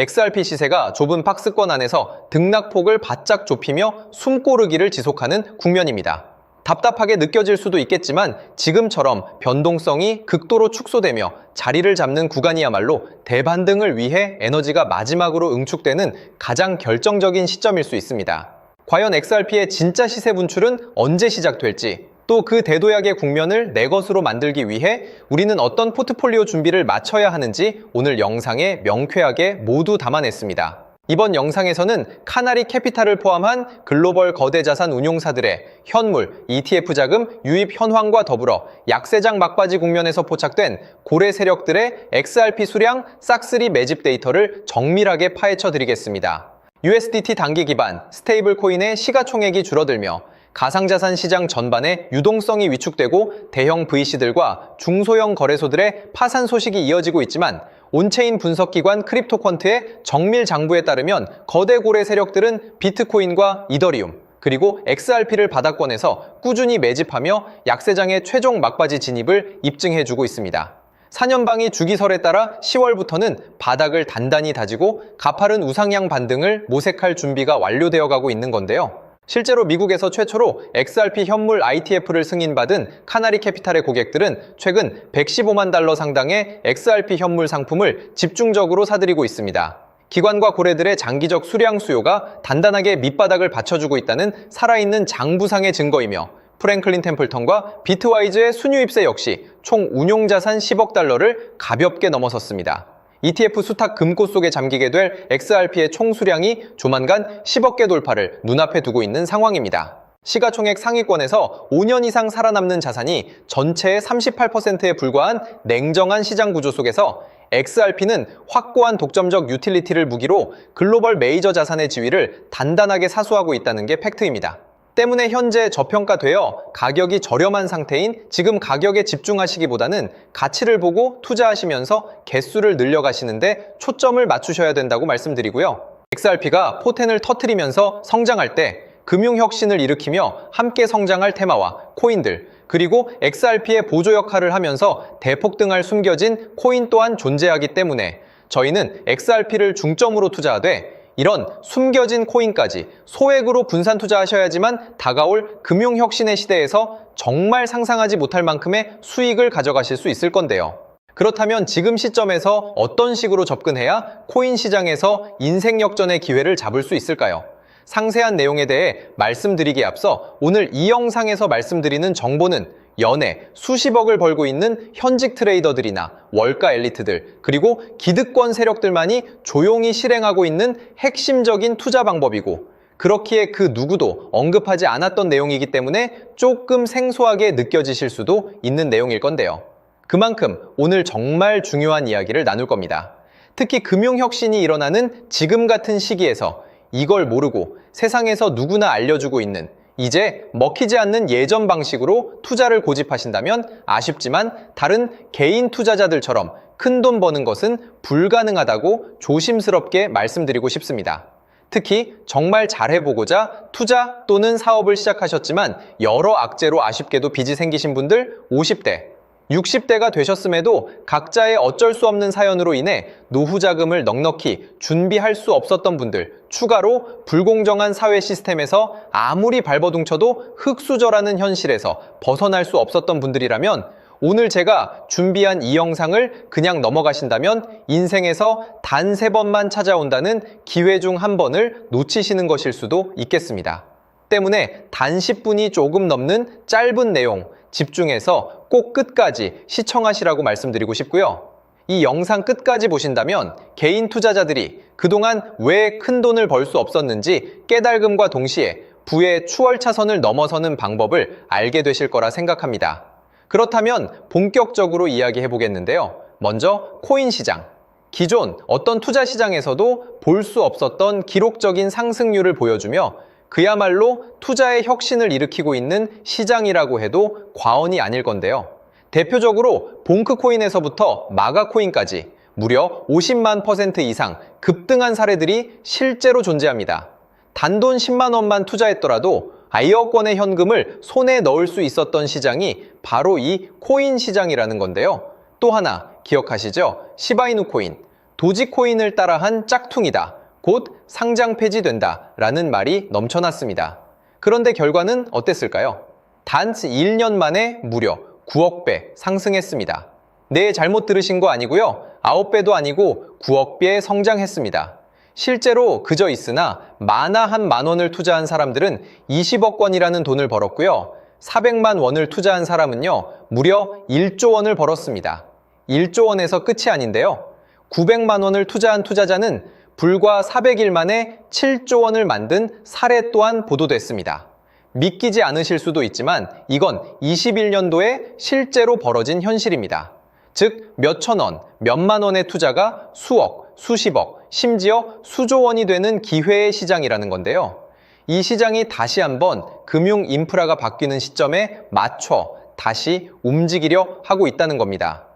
XRP 시세가 좁은 박스권 안에서 등락폭을 바짝 좁히며 숨고르기를 지속하는 국면입니다. 답답하게 느껴질 수도 있겠지만 지금처럼 변동성이 극도로 축소되며 자리를 잡는 구간이야말로 대반등을 위해 에너지가 마지막으로 응축되는 가장 결정적인 시점일 수 있습니다. 과연 XRP의 진짜 시세 분출은 언제 시작될지, 또 그 대도약의 국면을 내 것으로 만들기 위해 우리는 어떤 포트폴리오 준비를 마쳐야 하는지 오늘 영상에 명쾌하게 모두 담아냈습니다. 이번 영상에서는 카나리 캐피탈을 포함한 글로벌 거대 자산 운용사들의 현물, ETF 자금 유입 현황과 더불어 약세장 막바지 국면에서 포착된 고래 세력들의 XRP 수량 싹쓸이 매집 데이터를 정밀하게 파헤쳐 드리겠습니다. USDT 단기 기반 스테이블 코인의 시가총액이 줄어들며 가상자산 시장 전반에 유동성이 위축되고 대형 VC들과 중소형 거래소들의 파산 소식이 이어지고 있지만 온체인 분석기관 크립토퀀트의 정밀 장부에 따르면 거대 고래 세력들은 비트코인과 이더리움, 그리고 XRP를 바닥권에서 꾸준히 매집하며 약세장의 최종 막바지 진입을 입증해주고 있습니다. 4년방이 주기설에 따라 10월부터는 바닥을 단단히 다지고 가파른 우상향 반등을 모색할 준비가 완료되어 가고 있는 건데요. 실제로 미국에서 최초로 XRP 현물 ITF를 승인받은 카나리 캐피탈의 고객들은 최근 115만 달러 상당의 XRP 현물 상품을 집중적으로 사들이고 있습니다. 기관과 고래들의 장기적 수량 수요가 단단하게 밑바닥을 받쳐주고 있다는 살아있는 장부상의 증거이며 프랭클린 템플턴과 비트와이즈의 순유입세 역시 총 운용자산 10억 달러를 가볍게 넘어섰습니다. ETF 수탁 금고 속에 잠기게 될 XRP의 총 수량이 조만간 10억 개 돌파를 눈앞에 두고 있는 상황입니다. 시가총액 상위권에서 5년 이상 살아남는 자산이 전체의 38%에 불과한 냉정한 시장 구조 속에서 XRP는 확고한 독점적 유틸리티를 무기로 글로벌 메이저 자산의 지위를 단단하게 사수하고 있다는 게 팩트입니다. 때문에 현재 저평가되어 가격이 저렴한 상태인 지금 가격에 집중하시기보다는 가치를 보고 투자하시면서 개수를 늘려가시는데 초점을 맞추셔야 된다고 말씀드리고요. XRP가 포텐을 터뜨리면서 성장할 때 금융혁신을 일으키며 함께 성장할 테마와 코인들, 그리고 XRP의 보조 역할을 하면서 대폭등할 숨겨진 코인 또한 존재하기 때문에 저희는 XRP를 중점으로 투자하되 이런 숨겨진 코인까지 소액으로 분산 투자하셔야지만 다가올 금융혁신의 시대에서 정말 상상하지 못할 만큼의 수익을 가져가실 수 있을 건데요. 그렇다면 지금 시점에서 어떤 식으로 접근해야 코인 시장에서 인생 역전의 기회를 잡을 수 있을까요? 상세한 내용에 대해 말씀드리기에 앞서 오늘 이 영상에서 말씀드리는 정보는 연에 수십억을 벌고 있는 현직 트레이더들이나 월가 엘리트들, 그리고 기득권 세력들만이 조용히 실행하고 있는 핵심적인 투자 방법이고 그렇기에 그 누구도 언급하지 않았던 내용이기 때문에 조금 생소하게 느껴지실 수도 있는 내용일 건데요. 그만큼 오늘 정말 중요한 이야기를 나눌 겁니다. 특히 금융혁신이 일어나는 지금 같은 시기에서 이걸 모르고 세상에서 누구나 알려주고 있는 이제 먹히지 않는 예전 방식으로 투자를 고집하신다면 아쉽지만 다른 개인 투자자들처럼 큰돈 버는 것은 불가능하다고 조심스럽게 말씀드리고 싶습니다. 특히 정말 잘해보고자 투자 또는 사업을 시작하셨지만 여러 악재로 아쉽게도 빚이 생기신 분들 50대, 60대가 되셨음에도 각자의 어쩔 수 없는 사연으로 인해 노후 자금을 넉넉히 준비할 수 없었던 분들, 추가로 불공정한 사회 시스템에서 아무리 발버둥쳐도 흙수저라는 현실에서 벗어날 수 없었던 분들이라면 오늘 제가 준비한 이 영상을 그냥 넘어가신다면 인생에서 단 3번만 찾아온다는 기회 중 한 번을 놓치시는 것일 수도 있겠습니다. 때문에 단 10분이 조금 넘는 짧은 내용 집중해서 꼭 끝까지 시청하시라고 말씀드리고 싶고요. 이 영상 끝까지 보신다면 개인 투자자들이 그동안 왜 큰 돈을 벌 수 없었는지 깨달음과 동시에 부의 추월차선을 넘어서는 방법을 알게 되실 거라 생각합니다. 그렇다면 본격적으로 이야기해 보겠는데요. 먼저 코인 시장. 기존 어떤 투자 시장에서도 볼 수 없었던 기록적인 상승률을 보여주며 그야말로 투자의 혁신을 일으키고 있는 시장이라고 해도 과언이 아닐 건데요. 대표적으로 봉크코인에서부터 마가코인까지 무려 50만 % 이상 급등한 사례들이 실제로 존재합니다. 단돈 10만 원만 투자했더라도 1억 원의 현금을 손에 넣을 수 있었던 시장이 바로 이 코인 시장이라는 건데요. 또 하나 기억하시죠? 시바이누 코인. 도지코인을 따라한 짝퉁이다. 곧 상장 폐지된다. 라는 말이 넘쳐났습니다. 그런데 결과는 어땠을까요? 단 1년 만에 무려 9억 배 상승했습니다. 네, 잘못 들으신 거 아니고요. 9배도 아니고 9억 배 성장했습니다. 실제로 그저 있으나 만화 한 만 원을 투자한 사람들은 20억 원이라는 돈을 벌었고요. 400만 원을 투자한 사람은요, 무려 1조 원을 벌었습니다. 1조 원에서 끝이 아닌데요. 900만 원을 투자한 투자자는 불과 400일 만에 7조 원을 만든 사례 또한 보도됐습니다. 믿기지 않으실 수도 있지만 이건 21년도에 실제로 벌어진 현실입니다. 즉, 몇천 원, 몇만 원의 투자가 수억, 수십억, 심지어 수조 원이 되는 기회의 시장이라는 건데요. 이 시장이 다시 한번 금융 인프라가 바뀌는 시점에 맞춰 다시 움직이려 하고 있다는 겁니다.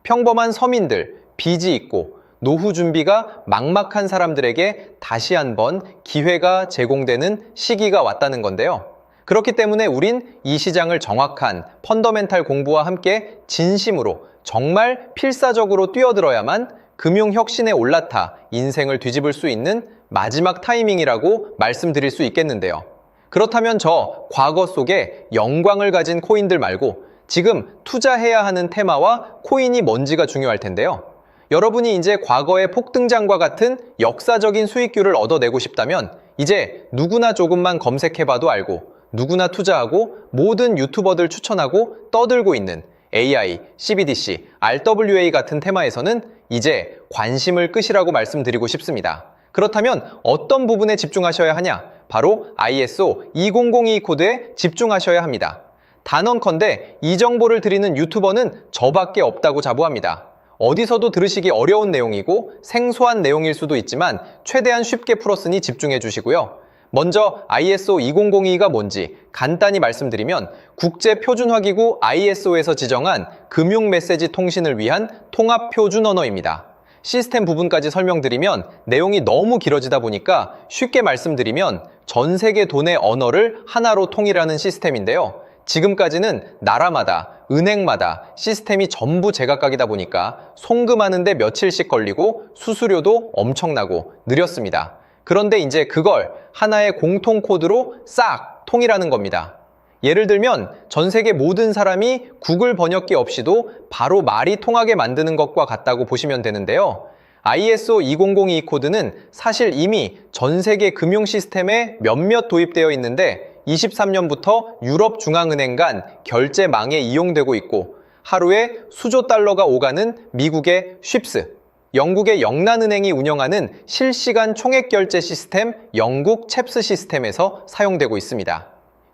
평범한 서민들, 빚이 있고 노후 준비가 막막한 사람들에게 다시 한번 기회가 제공되는 시기가 왔다는 건데요. 그렇기 때문에 우린 이 시장을 정확한 펀더멘탈 공부와 함께 진심으로 정말 필사적으로 뛰어들어야만 금융혁신에 올라타 인생을 뒤집을 수 있는 마지막 타이밍이라고 말씀드릴 수 있겠는데요. 그렇다면 저 과거 속에 영광을 가진 코인들 말고 지금 투자해야 하는 테마와 코인이 뭔지가 중요할 텐데요. 여러분이 이제 과거의 폭등장과 같은 역사적인 수익률을 얻어내고 싶다면 이제 누구나 조금만 검색해봐도 알고 누구나 투자하고 모든 유튜버들 추천하고 떠들고 있는 AI, CBDC, RWA 같은 테마에서는 이제 관심을 끄시라고 말씀드리고 싶습니다. 그렇다면 어떤 부분에 집중하셔야 하냐? 바로 ISO 2002 코드에 집중하셔야 합니다. 단언컨대 이 정보를 드리는 유튜버는 저밖에 없다고 자부합니다. 어디서도 들으시기 어려운 내용이고 생소한 내용일 수도 있지만 최대한 쉽게 풀었으니 집중해 주시고요. 먼저 ISO 2002가 뭔지 간단히 말씀드리면 국제표준화기구 ISO에서 지정한 금융메시지 통신을 위한 통합표준 언어입니다. 시스템 부분까지 설명드리면 내용이 너무 길어지다 보니까 쉽게 말씀드리면 전 세계 돈의 언어를 하나로 통일하는 시스템인데요. 지금까지는 나라마다, 은행마다 시스템이 전부 제각각이다 보니까 송금하는데 며칠씩 걸리고 수수료도 엄청나고 느렸습니다. 그런데 이제 그걸 하나의 공통 코드로 싹 통일하는 겁니다. 예를 들면 전 세계 모든 사람이 구글 번역기 없이도 바로 말이 통하게 만드는 것과 같다고 보시면 되는데요. ISO 2002 코드는 사실 이미 전 세계 금융 시스템에 몇몇 도입되어 있는데 23년부터 유럽중앙은행 간 결제망에 이용되고 있고 하루에 수조 달러가 오가는 미국의 쉽스, 영국의 영란은행이 운영하는 실시간 총액결제 시스템 영국 챕스 시스템에서 사용되고 있습니다.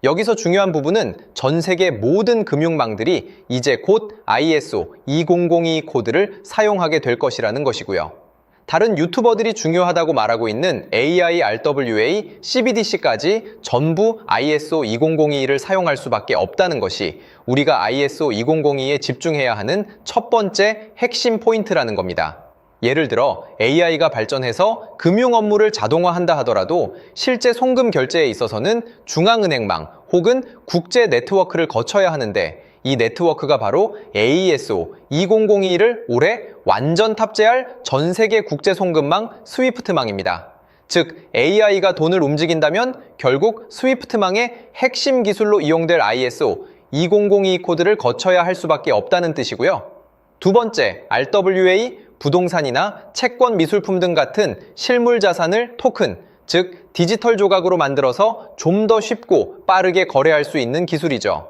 여기서 중요한 부분은 전 세계 모든 금융망들이 이제 곧 ISO 2002 코드를 사용하게 될 것이라는 것이고요. 다른 유튜버들이 중요하다고 말하고 있는 AI, RWA, CBDC까지 전부 ISO 2002를 사용할 수밖에 없다는 것이 우리가 ISO 2002에 집중해야 하는 첫 번째 핵심 포인트라는 겁니다. 예를 들어 AI가 발전해서 금융 업무를 자동화한다 하더라도 실제 송금 결제에 있어서는 중앙은행망 혹은 국제 네트워크를 거쳐야 하는데 이 네트워크가 바로 AESO 2002를 올해 완전 탑재할 전 세계 국제 송금망 스위프트망입니다. 즉 AI가 돈을 움직인다면 결국 스위프트망의 핵심 기술로 이용될 ISO 2002 코드를 거쳐야 할 수밖에 없다는 뜻이고요. 두 번째, RWA, 부동산이나 채권 미술품 등 같은 실물 자산을 토큰, 즉 디지털 조각으로 만들어서 좀 더 쉽고 빠르게 거래할 수 있는 기술이죠.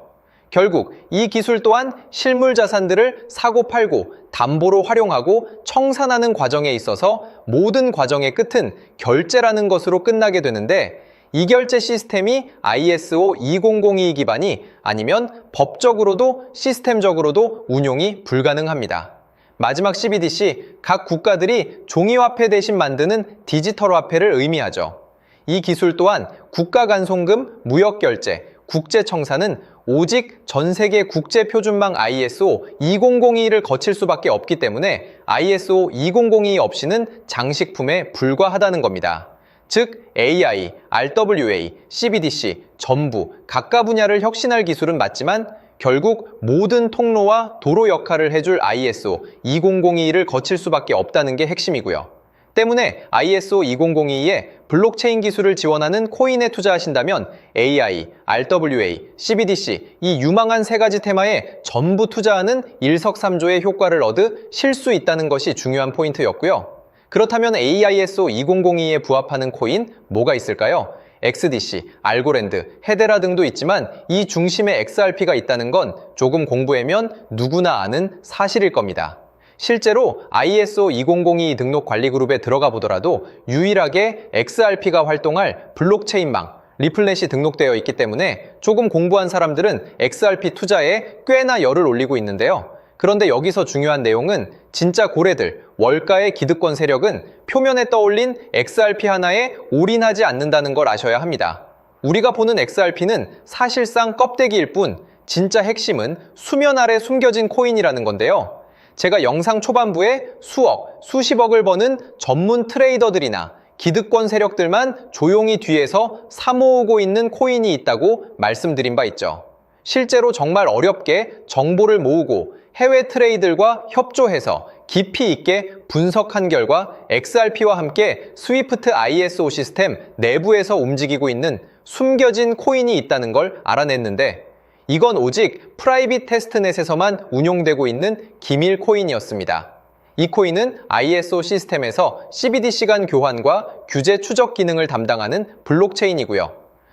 결국 이 기술 또한 실물 자산들을 사고 팔고 담보로 활용하고 청산하는 과정에 있어서 모든 과정의 끝은 결제라는 것으로 끝나게 되는데 이 결제 시스템이 ISO 2002 기반이 아니면 법적으로도 시스템적으로도 운용이 불가능합니다. 마지막 CBDC, 각 국가들이 종이화폐 대신 만드는 디지털 화폐를 의미하죠. 이 기술 또한 국가 간 송금, 무역결제, 국제청산은 오직 전 세계 국제표준망 ISO 2002를 거칠 수밖에 없기 때문에 ISO 2002 없이는 장식품에 불과하다는 겁니다. 즉 AI, RWA, CBDC 전부 각각 분야를 혁신할 기술은 맞지만 결국 모든 통로와 도로 역할을 해줄 ISO 20022를 거칠 수밖에 없다는 게 핵심이고요. 때문에 ISO 2002에 블록체인 기술을 지원하는 코인에 투자하신다면 AI, RWA, CBDC 이 유망한 세 가지 테마에 전부 투자하는 일석삼조의 효과를 얻으실 수 있다는 것이 중요한 포인트였고요. 그렇다면 AISO 2002에 부합하는 코인 뭐가 있을까요? XDC, 알고랜드, 헤데라 등도 있지만 이 중심에 XRP가 있다는 건 조금 공부하면 누구나 아는 사실일 겁니다. 실제로 ISO 2002 등록 관리 그룹에 들어가 보더라도 유일하게 XRP가 활동할 블록체인망, 리플넷이 등록되어 있기 때문에 조금 공부한 사람들은 XRP 투자에 꽤나 열을 올리고 있는데요. 그런데 여기서 중요한 내용은 진짜 고래들, 월가의 기득권 세력은 표면에 떠올린 XRP 하나에 올인하지 않는다는 걸 아셔야 합니다. 우리가 보는 XRP는 사실상 껍데기일 뿐 진짜 핵심은 수면 아래 숨겨진 코인이라는 건데요. 제가 영상 초반부에 수억, 수십억을 버는 전문 트레이더들이나 기득권 세력들만 조용히 뒤에서 사모으고 있는 코인이 있다고 말씀드린 바 있죠. 실제로 정말 어렵게 정보를 모으고 해외 트레이들과 협조해서 깊이 있게 분석한 결과 XRP와 함께 스위프트 ISO 시스템 내부에서 움직이고 있는 숨겨진 코인이 있다는 걸 알아냈는데 이건 오직 프라이빗 테스트넷에서만 운용되고 있는 기밀 코인이었습니다. 이 코인은 ISO 시스템에서 CBDC 간 교환과 규제 추적 기능을 담당하는 블록체인이고요.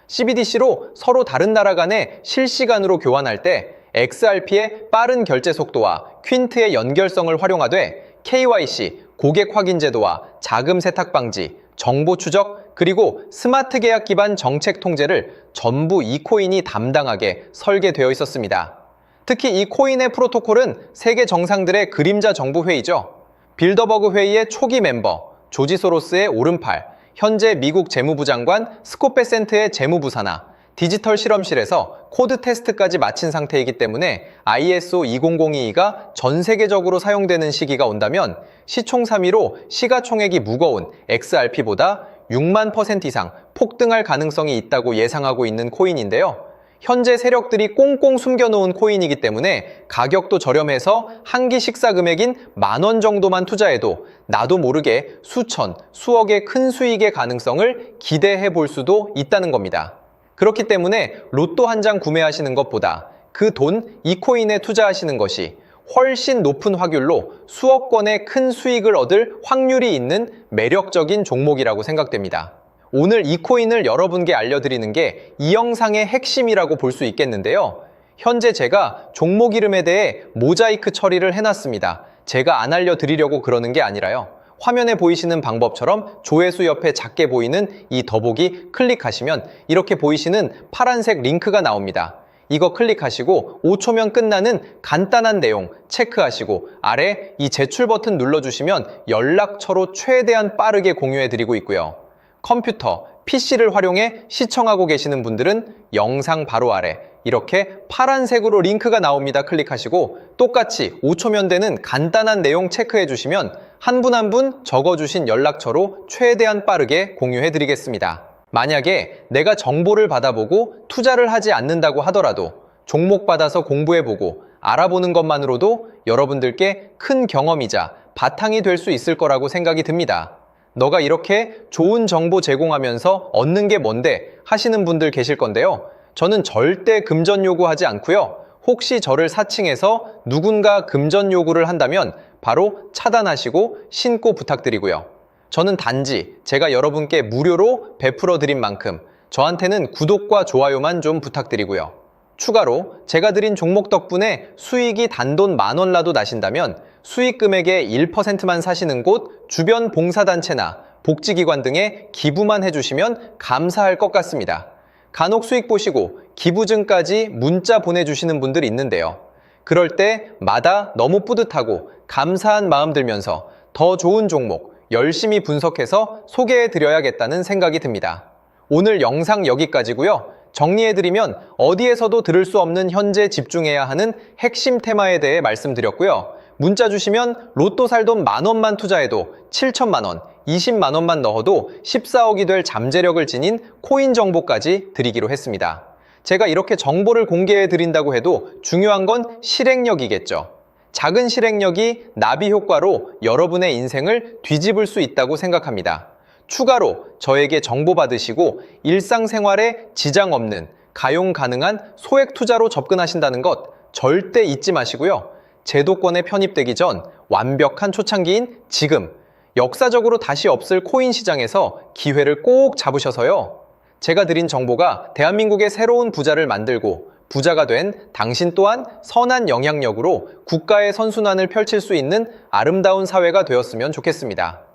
CBDC로 서로 다른 나라 간에 실시간으로 교환할 때 XRP의 빠른 결제 속도와 퀸트의 연결성을 활용하되 KYC, 고객 확인 제도와 자금 세탁 방지, 정보 추적, 그리고 스마트 계약 기반 정책 통제를 전부 이 코인이 담당하게 설계되어 있었습니다. 특히 이 코인의 프로토콜은 세계 정상들의 그림자 정부 회의죠. 빌더버그 회의의 초기 멤버, 조지 소로스의 오른팔, 현재 미국 재무부 장관 스콧 베센트의 재무부 산하, 디지털 실험실에서 코드 테스트까지 마친 상태이기 때문에 ISO 2002가 전 세계적으로 사용되는 시기가 온다면 시총삼위로 시가총액이 무거운 XRP보다 6만 % 이상 폭등할 가능성이 있다고 예상하고 있는 코인인데요. 현재 세력들이 꽁꽁 숨겨놓은 코인이기 때문에 가격도 저렴해서 한 끼 식사 금액인 10,000원 정도만 투자해도 나도 모르게 수천, 수억의 큰 수익의 가능성을 기대해 볼 수도 있다는 겁니다. 그렇기 때문에 로또 한 장 구매하시는 것보다 그 돈 이 코인에 투자하시는 것이 훨씬 높은 확률로 수억 건의 큰 수익을 얻을 확률이 있는 매력적인 종목이라고 생각됩니다. 오늘 이 코인을 여러분께 알려드리는 게 이 영상의 핵심이라고 볼 수 있겠는데요. 현재 제가 종목 이름에 대해 모자이크 처리를 해놨습니다. 제가 안 알려드리려고 그러는 게 아니라요. 화면에 보이시는 방법처럼 조회수 옆에 작게 보이는 이 더보기 클릭하시면 이렇게 보이시는 파란색 링크가 나옵니다. 이거 클릭하시고 5초면 끝나는 간단한 내용 체크하시고 아래 이 제출 버튼 눌러주시면 연락처로 최대한 빠르게 공유해드리고 있고요. 컴퓨터, PC를 활용해 시청하고 계시는 분들은 영상 바로 아래 이렇게 파란색으로 링크가 나옵니다. 클릭하시고 똑같이 5초면 되는 간단한 내용 체크해 주시면 한 분 한 분 적어주신 연락처로 최대한 빠르게 공유해 드리겠습니다. 만약에 내가 정보를 받아보고 투자를 하지 않는다고 하더라도 종목 받아서 공부해보고 알아보는 것만으로도 여러분들께 큰 경험이자 바탕이 될 수 있을 거라고 생각이 듭니다. 너가 이렇게 좋은 정보 제공하면서 얻는 게 뭔데 하시는 분들 계실 건데요. 저는 절대 금전 요구하지 않고요. 혹시 저를 사칭해서 누군가 금전 요구를 한다면 바로 차단하시고 신고 부탁드리고요. 저는 단지 제가 여러분께 무료로 베풀어 드린 만큼 저한테는 구독과 좋아요만 좀 부탁드리고요. 추가로 제가 드린 종목 덕분에 수익이 단돈 10,000원 나도 나신다면 수익 금액의 1%만 사시는 곳 주변 봉사단체나 복지기관 등에 기부만 해주시면 감사할 것 같습니다. 간혹 수익 보시고 기부증까지 문자 보내주시는 분들이 있는데요. 그럴 때마다 너무 뿌듯하고 감사한 마음 들면서 더 좋은 종목 열심히 분석해서 소개해드려야겠다는 생각이 듭니다. 오늘 영상 여기까지고요. 정리해드리면 어디에서도 들을 수 없는 현재 집중해야 하는 핵심 테마에 대해 말씀드렸고요. 문자 주시면 로또 살 돈 10,000원만 투자해도 7천만 원, 20만 원만 넣어도 14억이 될 잠재력을 지닌 코인 정보까지 드리기로 했습니다. 제가 이렇게 정보를 공개해 드린다고 해도 중요한 건 실행력이겠죠. 작은 실행력이 나비 효과로 여러분의 인생을 뒤집을 수 있다고 생각합니다. 추가로 저에게 정보 받으시고 일상생활에 지장 없는 가용 가능한 소액 투자로 접근하신다는 것 절대 잊지 마시고요. 제도권에 편입되기 전 완벽한 초창기인 지금, 역사적으로 다시 없을 코인 시장에서 기회를 꼭 잡으셔서요. 제가 드린 정보가 대한민국의 새로운 부자를 만들고 부자가 된 당신 또한 선한 영향력으로 국가의 선순환을 펼칠 수 있는 아름다운 사회가 되었으면 좋겠습니다.